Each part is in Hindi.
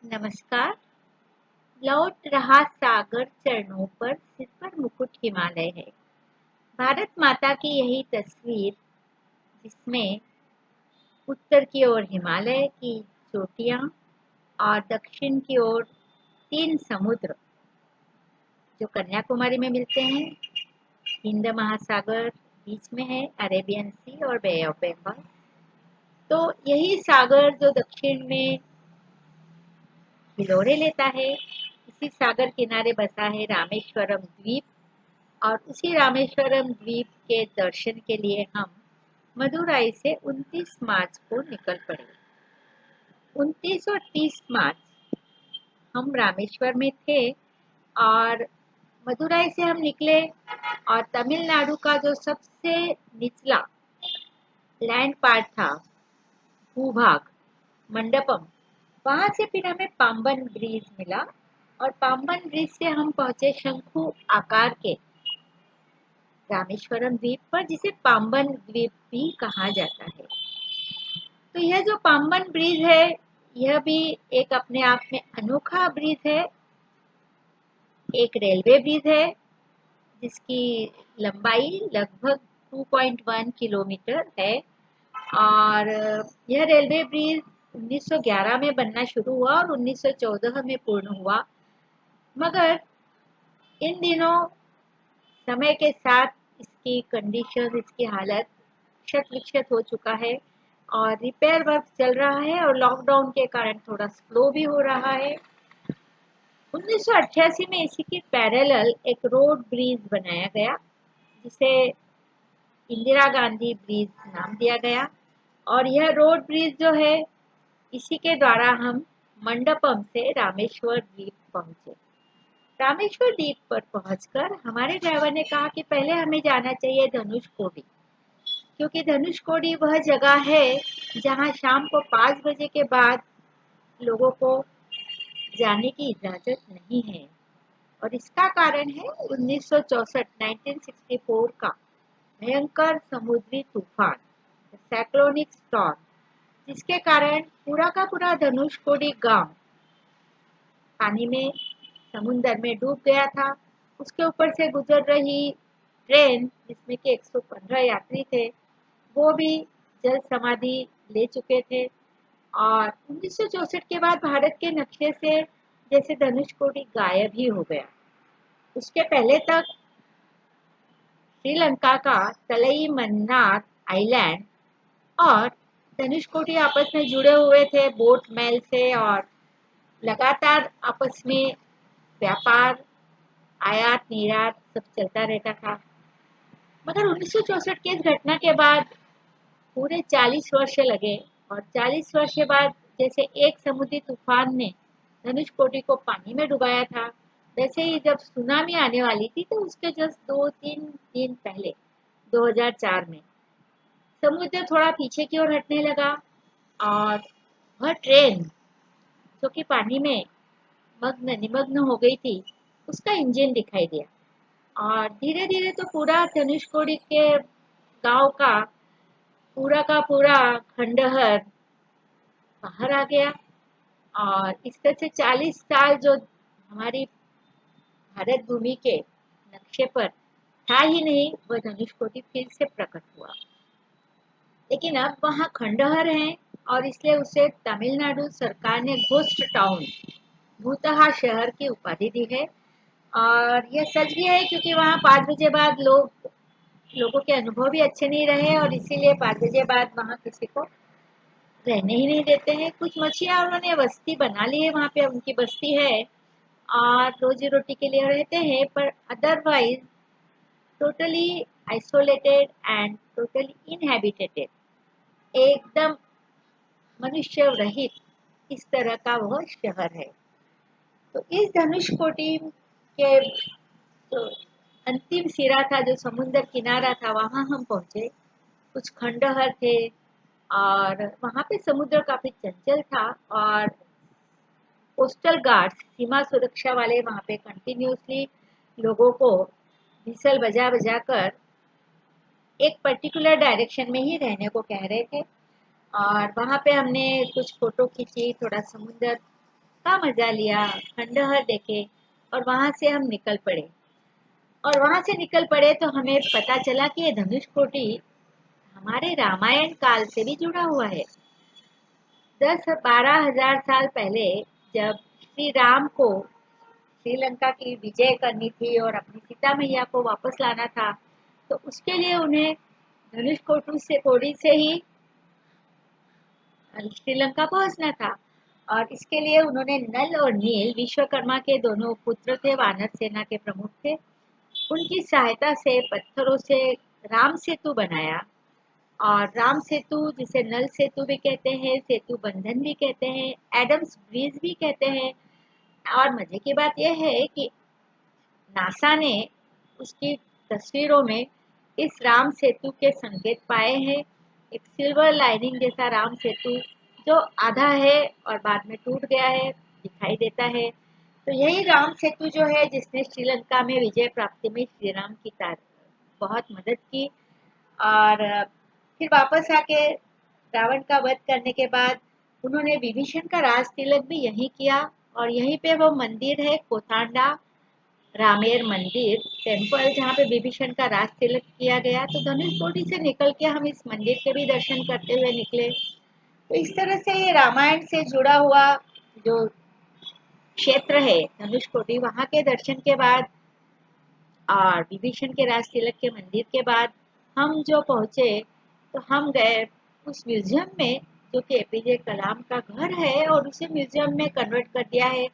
नमस्कार। लौट रहा सागर चरणों पर, सिर पर मुकुट हिमालय है। भारत माता की यही तस्वीर, जिसमें उत्तर की ओर हिमालय की चोटियां और दक्षिण की ओर तीन समुद्र जो कन्याकुमारी में मिलते हैं। हिंद महासागर बीच में है, अरेबियन सी और बे ऑफ बंगाल। तो यही सागर जो दक्षिण में हिलोरे लेता है, इसी सागर किनारे बसा है रामेश्वरम द्वीप। और उसी रामेश्वरम द्वीप के दर्शन के लिए हम मदुराई से 29 मार्च को निकल पड़े। 29 और 30 मार्च हम रामेश्वर में थे और मदुराई से हम निकले। और तमिलनाडु का जो सबसे निचला लैंड पार्ट था, भूभाग, मंडपम, वहां से फिर हमें पाम्बन ब्रिज मिला। और पाम्बन ब्रिज से हम पहुंचे शंकु आकार के रामेश्वरम द्वीप पर, जिसे पाम्बन द्वीप भी कहा जाता है। तो यह जो पाम्बन ब्रिज है, यह भी एक अपने आप में अनोखा ब्रिज है। एक रेलवे ब्रिज है जिसकी लंबाई लगभग 2.1 किलोमीटर है। और यह रेलवे ब्रिज 1911 में बनना शुरू हुआ और 1914 में पूर्ण हुआ। मगर इन दिनों समय के साथ इसकी कंडीशन, इसकी हालत क्षत विक्षत हो चुका है और रिपेयर वर्क चल रहा है और लॉकडाउन के कारण थोड़ा स्लो भी हो रहा है। 1988 में इसी की पैरेलल एक रोड ब्रिज बनाया गया, जिसे इंदिरा गांधी ब्रिज नाम दिया गया। और यह रोड ब्रिज जो है, इसी के द्वारा हम मंडपम से रामेश्वर द्वीप पहुंचे। रामेश्वर द्वीप पर पहुंचकर हमारे ड्राइवर ने कहा कि पहले हमें जाना चाहिए धनुषकोडी, क्योंकि धनुषकोडी वह जगह है जहां शाम को 5 बजे के बाद लोगों को जाने की इजाजत नहीं है। और इसका कारण है 1964 का भयंकर समुद्री तूफान, साइक्लोनिक स्टॉर्म, जिसके कारण पूरा का पूरा धनुषकोडी गांव पानी में, समुद्र में डूब गया था। उसके ऊपर से गुजर रही ट्रेन, जिसमें कि 115 यात्री थे, वो भी जल समाधि ले चुके थे। और 1964 के बाद भारत के नक्शे से जैसे धनुषकोडी गायब ही हो गया। उसके पहले तक श्रीलंका का तलई मन्नार आइलैंड और धनुषकोडी आपस में जुड़े हुए थे बोट मेल से, और लगातार आपस में व्यापार, आयात निर्यात सब चलता रहता था। मगर 1964 की इस घटना के बाद पूरे 40 वर्ष लगे। और 40 वर्ष के बाद जैसे एक समुद्री तूफान ने धनुषकोडी को पानी में डुबाया था, वैसे ही जब सुनामी आने वाली थी, तो उसके जस्ट 2-3 दिन पहले 2004 में समुद्र थोड़ा पीछे की ओर हटने लगा और वह ट्रेन जो कि पानी में निमग्न हो गई थी, उसका इंजन दिखाई दिया। और धीरे धीरे तो पूरा धनुषकोडी के गांव का पूरा खंडहर बाहर आ गया। और इस तरह से 40 साल जो हमारी भारत भूमि के नक्शे पर था ही नहीं, वह धनुषकोडी फिर से प्रकट हुआ। लेकिन अब वहाँ खंडहर है और इसलिए उसे तमिलनाडु सरकार ने घोस्ट टाउन, भूतहा शहर की उपाधि दी है। और यह सच भी है, क्योंकि वहाँ 5 बजे बाद लोगों के अनुभव भी अच्छे नहीं रहे और इसीलिए 5 बजे बाद वहाँ किसी को रहने ही नहीं देते हैं। कुछ मछिया उन्होंने बस्ती बना ली है, वहाँ पे उनकी बस्ती है और रोजी रोटी के लिए रहते हैं, पर otherwise totally isolated and totally inhabited, एकदम मनुष्य रहित, इस तरह का वह शहर है। तो इस धनुषकोडी के जो अंतिम सिरा था, जो समुद्र किनारा था, वहां हम पहुंचे। कुछ खंडहर थे और वहां पे समुद्र काफी चंचल था। और कोस्टल गार्ड्स, सीमा सुरक्षा वाले, वहां पे कंटिन्यूसली लोगों को विसल बजा बजा कर एक पर्टिकुलर डायरेक्शन में ही रहने को कह रहे थे। और वहां पे हमने कुछ फोटो खींची, थोड़ा समुद्र का मजा लिया, खंडहर देखे और वहां से हम निकल पड़े। और वहां से निकल पड़े तो हमें पता चला कि ये धनुषकोटी हमारे रामायण काल से भी जुड़ा हुआ है। 10-12 हजार साल पहले जब श्री राम को श्रीलंका की विजय करनी थी और अपनी सीता मैया को वापस लाना था, तो उसके लिए उन्हें धनुषकोटि से कोडी से ही श्रीलंका पहुंचना था। और इसके लिए उन्होंने नल और नील विश्वकर्मा के दोनों पुत्र थे, वानर सेना के प्रमुख थे, उनकी सहायता से पत्थरों से राम सेतु बनाया। और राम सेतु जिसे नल सेतु भी कहते हैं, सेतु बंधन भी कहते हैं, एडम्स ब्रिज भी कहते हैं। और मजे की बात यह है कि नासा ने उसकी तस्वीरों में इस राम सेतु के संकेत पाए हैं। एक सिल्वर लाइनिंग जैसा राम सेतु जो आधा है और बाद में टूट गया है दिखाई देता है। तो यही राम सेतु जो है जिसने श्रीलंका में विजय प्राप्ति में श्री राम की बहुत मदद की। और फिर वापस आके रावण का वध करने के बाद उन्होंने विभीषण का राज तिलक भी यहीं किया। और यहीं पे वो मंदिर है कोथांडा रामेर मंदिर टेम्पल, जहाँ पे विभीषण का राज तिलक किया गया। तो धनुषकोडी से निकल के हम इस मंदिर के भी दर्शन करते हुए निकले। तो इस तरह से ये रामायण से जुड़ा हुआ जो क्षेत्र है धनुषकोडी, वहाँ के दर्शन के बाद और विभीषण के राज तिलक के मंदिर के बाद हम जो पहुंचे तो हम गए उस म्यूजियम में जो कि एपीजे कलाम का घर है और उसे म्यूजियम में कन्वर्ट कर दिया है।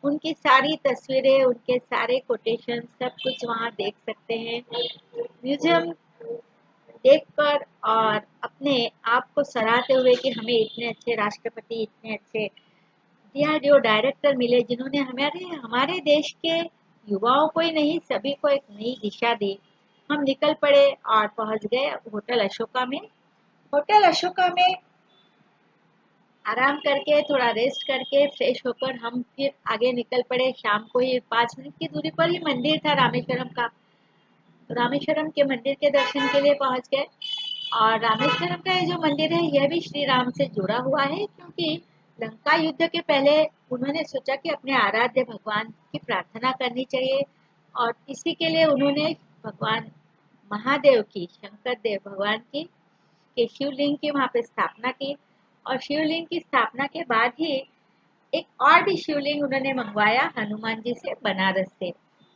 उनकी सारी तस्वीरें, उनके सारे कोटेशन सब कुछ वहाँ देख सकते हैं। म्यूजियम देखकर और अपने आप को सराहते हुए कि हमें इतने अच्छे राष्ट्रपति, इतने अच्छे डीआरडीओ डायरेक्टर मिले जिन्होंने हमारे हमारे देश के युवाओं को ही नहीं सभी को एक नई दिशा दी। हम निकल पड़े और पहुंच गए होटल अशोका में। होटल अशोका में आराम करके थोड़ा रेस्ट करके फ्रेश होकर हम फिर आगे निकल पड़े। शाम को ही 5 मिनट की दूरी पर ही मंदिर था रामेश्वरम का, तो रामेश्वरम के मंदिर के दर्शन के लिए पहुंच गए। और रामेश्वरम का ये जो मंदिर है यह भी श्री राम से जुड़ा हुआ है, क्योंकि लंका युद्ध के पहले उन्होंने सोचा कि अपने आराध्य भगवान की प्रार्थना करनी चाहिए और इसी के लिए उन्होंने भगवान महादेव की, शंकर देव भगवान की के शिवलिंग की वहां पे स्थापना की। और शिवलिंग की स्थापना के बाद ही एक और भी शिवलिंग उन्होंने मंगवाया हनुमान जी से बनारस से,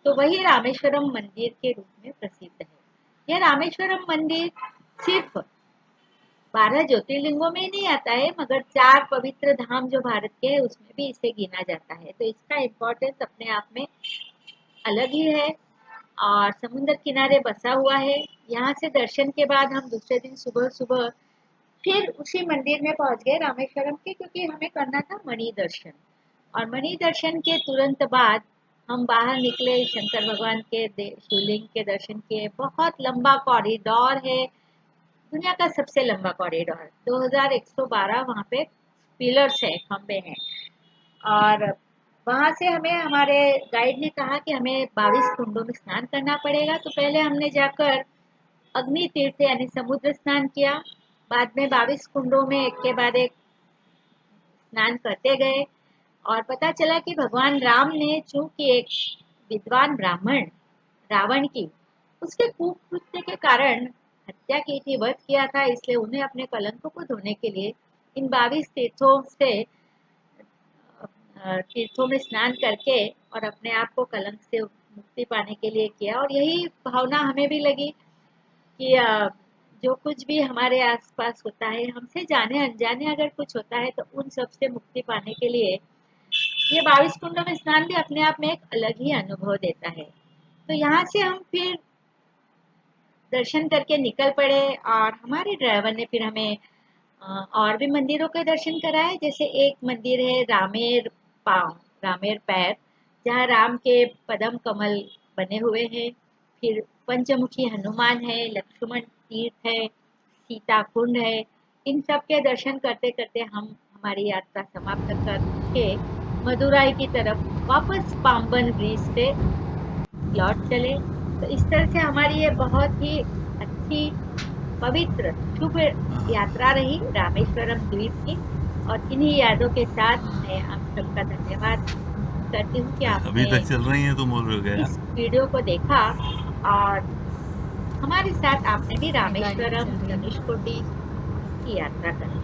तो वही रामेश्वरम मंदिर के रूप में प्रसिद्ध है। यह रामेश्वरम मंदिर सिर्फ 12 ज्योतिर्लिंगों में ही नहीं आता है, मगर 4 पवित्र धाम जो भारत के है उसमें भी इसे गिना जाता है। तो इसका इम्पोर्टेंस अपने आप में अलग ही है और समुद्र किनारे बसा हुआ है। यहाँ से दर्शन के बाद हम दूसरे दिन सुबह सुबह फिर उसी मंदिर में पहुंच गए रामेश्वरम के, क्योंकि हमें करना था मणि दर्शन। और मणि दर्शन के तुरंत बाद हम बाहर निकले, शंकर भगवान के शिवलिंग के दर्शन किए। बहुत लंबा कॉरिडोर है, दुनिया का सबसे लंबा कॉरिडोर, 2112 वहाँ पे पिलर्स है, खंबे हैं। और वहां से हमें हमारे गाइड ने कहा कि हमें 22 कुंडों में स्नान करना पड़ेगा। तो पहले हमने जाकर अग्नि तीर्थ यानी समुद्र स्नान किया, बाद में 22 कुंडों में एक के बाद एक स्नान करते गए। और पता चला कि भगवान राम ने चूंकि एक विद्वान ब्राह्मण रावण की उसके कुकृत्य के कारण हत्या की थी, वध किया था, इसलिए उन्हें अपने कलंकों को धोने के लिए इन 22 तीर्थों में स्नान करके और अपने आप को कलंक से मुक्ति पाने के लिए किया। और यही भावना हमें भी लगी कि जो कुछ भी हमारे आसपास होता है, हमसे जाने अनजाने अगर कुछ होता है तो उन सब से मुक्ति पाने के लिए ये 22 कुंडों में स्नान भी अपने आप में एक अलग ही अनुभव देता है। तो यहाँ से हम फिर दर्शन करके निकल पड़े और हमारे ड्राइवर ने फिर हमें और भी मंदिरों के दर्शन कराए। जैसे एक मंदिर है रामेर पाँव, रामेर पैर, जहाँ राम के पद्म कमल बने हुए हैं। फिर पंचमुखी हनुमान है, लक्ष्मण तीर्थ है, सीता कुंड है। इन सब के दर्शन करते करते हम हमारी यात्रा समाप्त करके मदुराई की तरफ वापस पाम्बन ब्रिज से लौट चले। तो इस तरह से हमारी ये बहुत ही अच्छी पवित्र शुभ यात्रा रही रामेश्वरम द्वीप की। और इन्हीं यादों के साथ मैं आप सबका धन्यवाद करती हूँ कि अभी आपने तक चल रही है, तुम बोल रहे हो क्या? इस वीडियो को देखा और हमारे साथ आपने भी मेघालय रामेश्वरम चल रही है। धनुषकोटी की यात्रा करी।